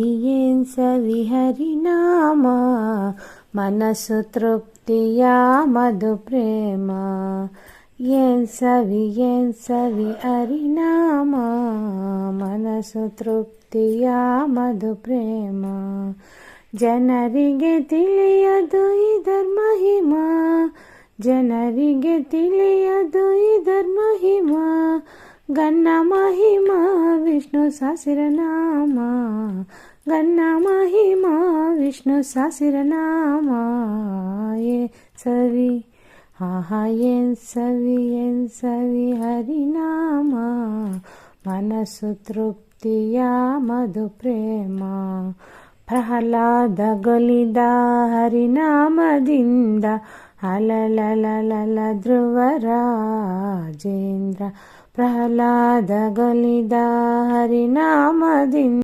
ಏನ್ ಸವಿ ಹರಿನಾಮ ಮನಸ್ಸು ತೃಪ್ತಿಯ ಮಧು ಪ್ರೇಮ. ಏನ್ ಸವಿ ಹರಿನಾಮ ಮನಸ್ಸು ತೃಪ್ತಿಯ ಮಧು ಪ್ರೇಮ. ಜನರಿಗೆ ತಿಳಿಯದು ಇದರ ಮಹಿಮಾ, ಜನರಿಗೆ ತಿಳಿಯದು ಇದರ ಮಹಿಮಾ. ಗನ್ನ ಮಹಿಮಾ ವಿಷ್ಣು ಸಹಸ್ರನಾಮ, ಗನ್ನ ಮಹಿಮಾ ವಿಷ್ಣು ಸಹಸ್ರನಾಮ. ಸವಿ ಏನ್ ಸವಿ ಹರಿನಾಮ ಮನಸ್ಸು ತೃಪ್ತಿಯ ಮಧು ಪ್ರೇಮ. ಪ್ರಹ್ಲಾದ ಗೊಲಿದ ಹರಿನಾಮದಿಂದ ಅಲಲಲಲ ಧ್ರುವರಾಜೇಂದ್ರ. ಪ್ರಹ್ಲಾದ ಗೊಲಿದ ಹರಿನಾಮದಿಂದ